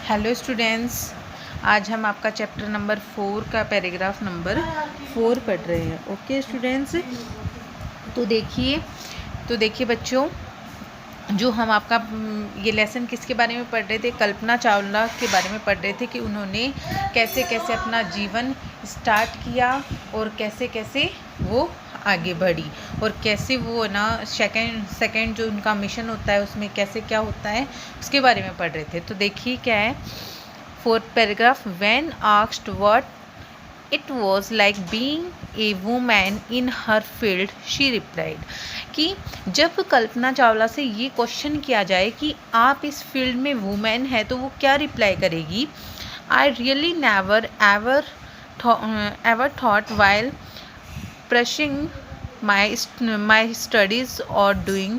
Hello students, आज हम आपका चैप्टर नंबर 4 का पैराग्राफ नंबर 4 पढ़ रहे हैं। ओके स्टूडेंट्स, तो देखिए बच्चों, जो हम आपका ये लेसन किसके बारे में पढ़ रहे थे, कल्पना चावला के बारे में पढ़ रहे थे कि उन्होंने कैसे कैसे अपना जीवन स्टार्ट किया और कैसे कैसे वो आगे बढ़ी और कैसे वो ना सेकंड जो उनका मिशन होता है उसमें कैसे क्या होता है उसके बारे में पढ़ रहे थे। तो देखिए क्या है, fourth paragraph. When asked what it was like being a women in her field she replied, कि जब कल्पना चावला से ये क्वेश्चन किया जाए कि आप इस फील्ड में वुमेन है तो वो क्या रिप्लाई करेगी। I really never ever thought while pursuing my studies or doing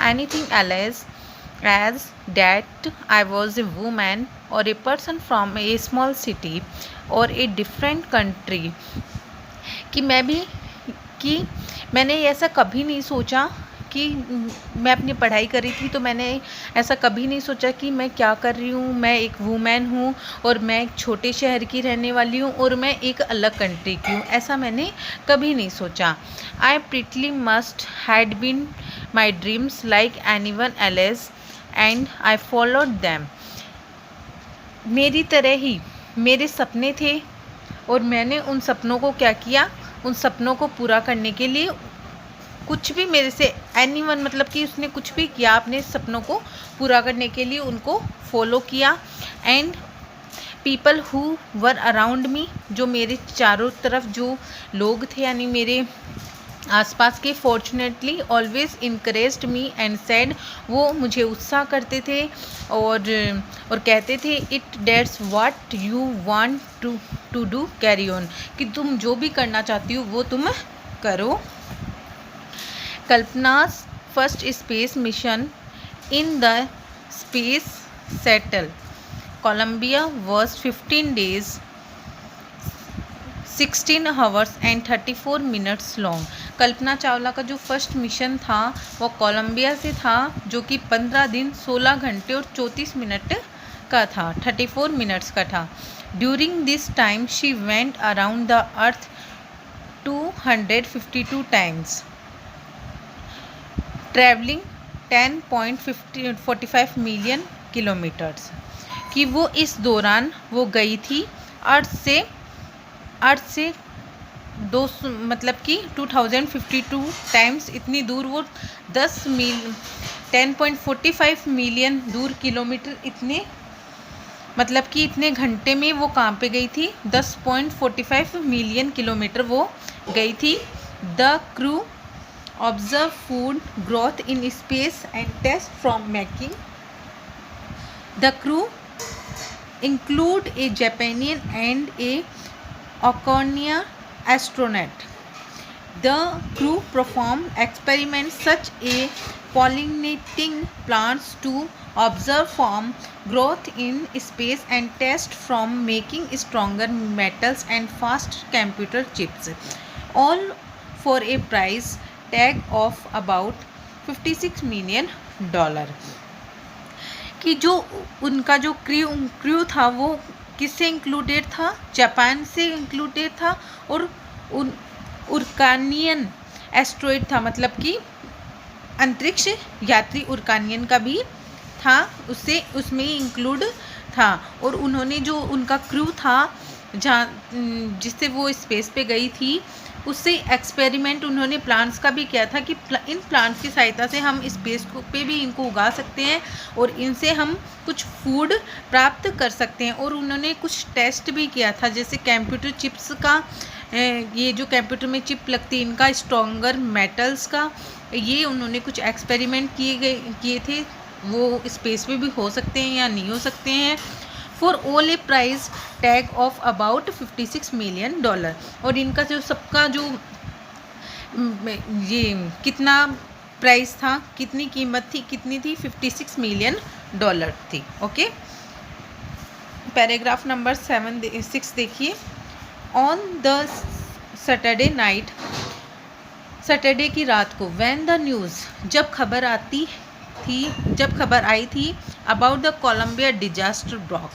anything else as that I was a woman or a person from a small city or a different country, कि मैंने ऐसा कभी नहीं सोचा कि मैं अपनी पढ़ाई कर रही थी तो मैंने ऐसा कभी नहीं सोचा कि मैं क्या कर रही हूँ, मैं एक वूमेन हूँ और मैं एक छोटे शहर की रहने वाली हूँ और मैं एक अलग कंट्री की हूँ, ऐसा मैंने कभी नहीं सोचा। I pretty must had been my dreams like anyone else and I followed them, मेरी तरह ही मेरे सपने थे और मैंने उन सपनों को क्या किया, उन सपनों को पूरा करने के लिए कुछ भी मेरे से एनीवन मतलब कि उसने कुछ भी किया अपने सपनों को पूरा करने के लिए, उनको फॉलो किया। And people who were around me, जो मेरे चारों तरफ जो लोग थे यानी मेरे आसपास के, fortunately always encouraged me and said, वो मुझे उत्साह करते थे और कहते थे it that's what you want to do carry on, कि तुम जो भी करना चाहती हो वो तुम करो। Kalpana's first space mission in the space shuttle Columbia was 15 days, 16 hours and 34 minutes long। Kalpana Chawla का जो फर्स्ट मिशन था वो कोलंबिया से था, जो कि 15 दिन 16 घंटे और 34 मिनट का था, 34 मिनट्स का था। During this time she went around the earth 252 times, travelling 10.45 million kilometres, कि वो इस दौरान वो गई थी अर्थ से दो मतलब कि 2052 टाइम्स, इतनी दूर वो 10.45 मिलियन दूर किलोमीटर, इतने मतलब कि इतने घंटे में वो कहाँ पे गई थी, 10.45 मिलियन किलोमीटर वो गई थी। The crew observe food growth in space and test from making. The crew include a Japanese and a Ukrainian astronaut. The crew perform experiments such as pollinating plants to observe farm growth in space and test from making stronger metals and fast computer chips, all for a price tag of about $56 million, कि जो उनका जो crew था वो किससे included था, Japan से included था और उर्कानियन एस्ट्रॉइड था, मतलब कि अंतरिक्ष यात्री उर्कानियन का भी था, उसमें इंक्लूड था। और उन्होंने जो उनका क्रू था जहाँ जिससे वो स्पेस पे गई थी, उससे एक्सपेरिमेंट उन्होंने प्लांट्स का भी किया था कि इन प्लांट्स की सहायता से हम स्पेस पे भी इनको उगा सकते हैं और इनसे हम कुछ फूड प्राप्त कर सकते हैं। और उन्होंने कुछ टेस्ट भी किया था, जैसे कंप्यूटर चिप्स का, ये जो कंप्यूटर में चिप लगती है इनका, स्ट्रॉन्गर मेटल्स का, ये उन्होंने कुछ एक्सपेरिमेंट किए थे, वो स्पेस में भी हो सकते हैं या नहीं हो सकते हैं। For all A price tag of about $56 million, और इनका जो सबका जो ये कितना प्राइस था, कितनी कीमत थी, कितनी थी, $56 मिलियन थी। ओके, पैराग्राफ नंबर 6 देखिए। On the Saturday night, Saturday की रात को, व्हेन द न्यूज़, जब खबर आती थी, जब खबर आई थी about the Columbia disaster broke,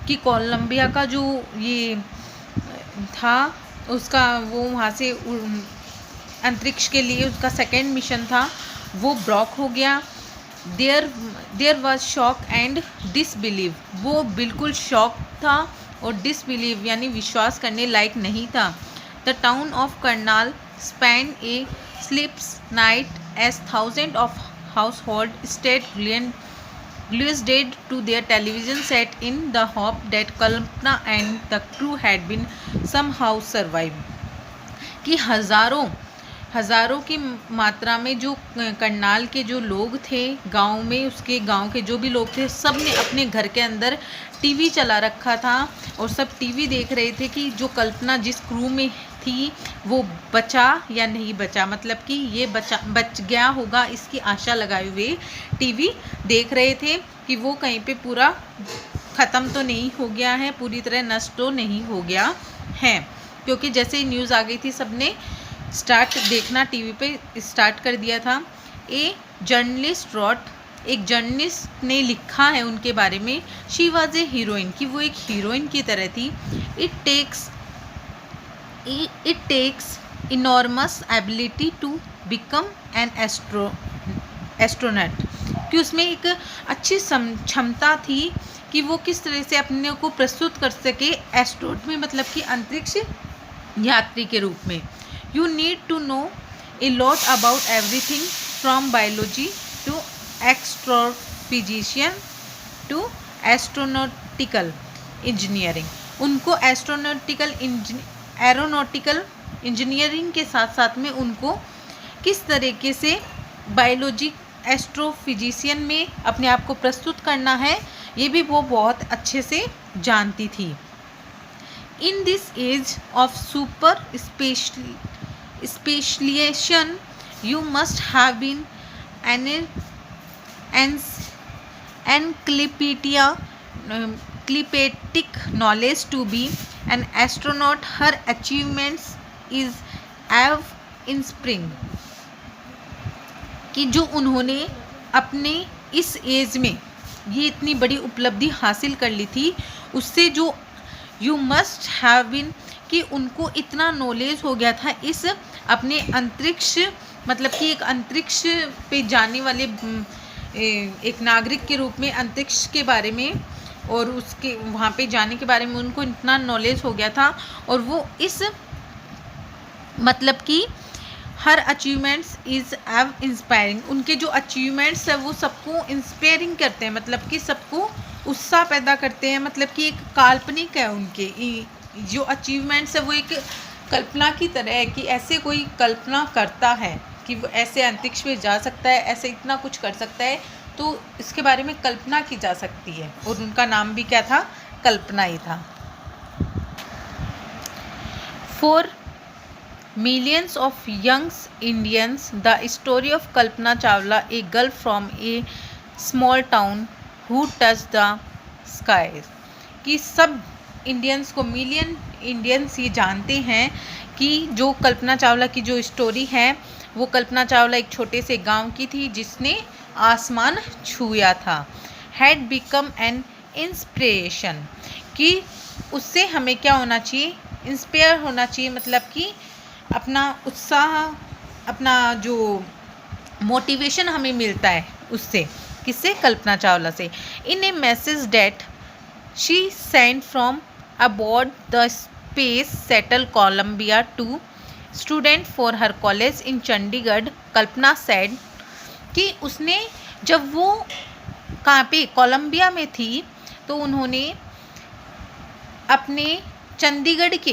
कि कोलंबिया का जो ये था उसका वो वहाँ से अंतरिक्ष के लिए उसका सेकेंड मिशन था वो ब्रॉक हो गया। There was shock and disbelief, वो बिल्कुल शॉक था और डिसबिलीव यानी विश्वास करने लायक नहीं था। The town of Karnal spend a sleepless night as thousand of household stayed glued to their television set in the hope that Kalpana and the crew had been somehow survived, कि हज़ारों की मात्रा में जो करनाल के जो लोग थे गांव में, उसके गांव के जो भी लोग थे, सब ने अपने घर के अंदर टीवी चला रखा था और सब टीवी देख रहे थे कि जो कल्पना जिस क्रू में थी वो बचा या नहीं बचा, मतलब कि ये बच गया होगा इसकी आशा लगाए हुए टीवी देख रहे थे कि वो कहीं पे पूरा ख़त्म तो नहीं हो गया है, पूरी तरह नष्ट तो नहीं हो गया है। क्योंकि जैसे ही न्यूज़ आ गई थी सबने स्टार्ट देखना टीवी पे स्टार्ट कर दिया था। जर्नलिस्ट रॉट, एक जर्नलिस्ट ने लिखा है उनके बारे में, शी वॉज ए हीरोइन, कि वो एक हीरोइन की तरह थी। It takes enormous ability to become an astronaut, कि उसमें एक अच्छी क्षमता थी कि वो किस तरह से अपने को प्रस्तुत कर सके एस्ट्रोनॉट में, मतलब कि अंतरिक्ष यात्री के रूप में। You need to know a lot about everything from biology to astrophysics to astronautical engineering। उनको एरोनॉटिकल इंजीनियरिंग के साथ साथ में उनको किस तरीके से बायोलॉजी एस्ट्रोफिजिशियन में अपने आप को प्रस्तुत करना है ये भी वो बहुत अच्छे से जानती थी। In this age of super specialization you must have been an encyclopedic knowledge to be an astronaut। Her achievements is awe-inspiring, कि जो उन्होंने अपने इस एज में ये इतनी बड़ी उपलब्धि हासिल कर ली थी, उससे जो यू मस्ट हैव बीन, कि उनको इतना नॉलेज हो गया था इस अपने अंतरिक्ष, मतलब कि एक अंतरिक्ष पे जाने वाले एक नागरिक के रूप में अंतरिक्ष के बारे में और उसके वहाँ पे जाने के बारे में उनको इतना नॉलेज हो गया था। और वो इस मतलब कि हर अचीवमेंट्स इज़ एव इंस्पायरिंग, उनके जो अचीवमेंट्स है वो सबको इंस्पायरिंग करते हैं, मतलब कि सबको उत्साह पैदा करते हैं, मतलब कि एक काल्पनिक है उनके जो अचीवमेंट्स है वो एक कल्पना की तरह है, कि ऐसे कोई कल्पना करता है कि वो ऐसे अंतरिक्ष में जा सकता है, ऐसे इतना कुछ कर सकता है, तो इसके बारे में कल्पना की जा सकती है। और उनका नाम भी क्या था, कल्पना ही था। For millions of young Indians the story of Kalpana Chawla, a girl from a small town who touch the sky, कि सब इंडियंस को, मिलियन इंडियंस ये जानते हैं कि जो कल्पना चावला की जो स्टोरी है वो कल्पना चावला एक छोटे से गांव की थी जिसने आसमान छुआ था। हैड बिकम एन इंस्पिरेशन, कि उससे हमें क्या होना चाहिए, इंस्पायर होना चाहिए, मतलब कि अपना उत्साह, अपना जो मोटिवेशन हमें मिलता है उससे, किससे, कल्पना चावला से। In a message that she send from aboard the space shuttle Columbia to student for her college in Chandigarh, Kalpana said, कि उसने जब वो कहाँ पे कोलंबिया में थी तो उन्होंने अपने चंडीगढ़ के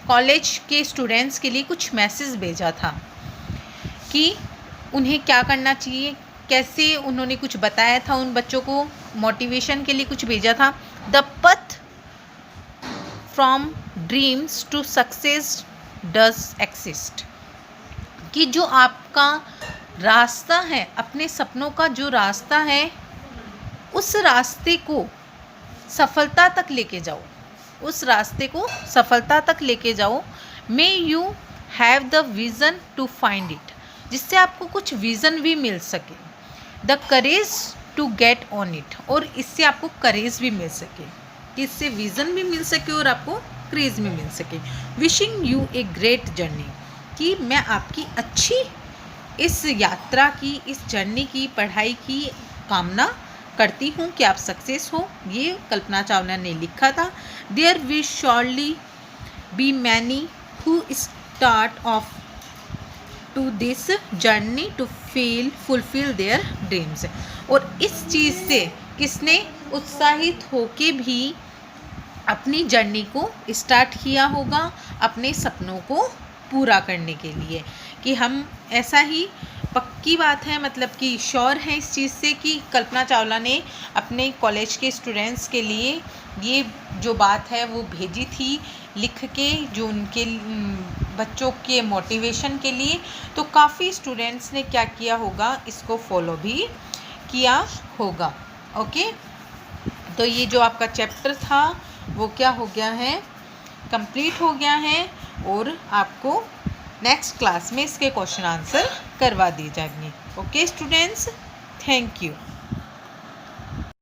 कॉलेज के स्टूडेंट्स के लिए कुछ मैसेज भेजा था कि उन्हें क्या करना चाहिए, कैसे उन्होंने कुछ बताया था उन बच्चों को, मोटिवेशन के लिए कुछ भेजा था। The path from dreams to success does exist, कि जो आपका रास्ता है, अपने सपनों का जो रास्ता है, उस रास्ते को सफलता तक लेके जाओ, उस रास्ते को सफलता तक लेके जाओ। May you have the vision to find it, जिससे आपको कुछ विज़न भी मिल सके। The courage to get on it, और इससे आपको करेज भी मिल सके, इससे विज़न भी मिल सके और आपको क्रेज भी मिल सके। Wishing U a great journey, कि मैं आपकी अच्छी इस यात्रा की, इस जर्नी की, पढ़ाई की कामना करती हूँ कि आप सक्सेस हो। ये कल्पना चावला ने लिखा था। There will surely be many who start off to this journey to fulfill their dreams, और इस चीज़ से किसने उत्साहित होके भी अपनी जर्नी को स्टार्ट किया होगा अपने सपनों को पूरा करने के लिए। कि हम ऐसा ही पक्की बात है, मतलब कि श्योर है इस चीज़ से कि कल्पना चावला ने अपने कॉलेज के स्टूडेंट्स के लिए ये जो बात है वो भेजी थी लिख के, जो उनके बच्चों के मोटिवेशन के लिए। तो काफ़ी स्टूडेंट्स ने क्या किया होगा, इसको फॉलो भी किया होगा। ओके, तो ये जो आपका चैप्टर था वो क्या हो गया है, कंप्लीट हो गया है, और आपको नेक्स्ट क्लास में इसके क्वेश्चन आंसर करवा दिए जाएंगे। Okay students, thank you.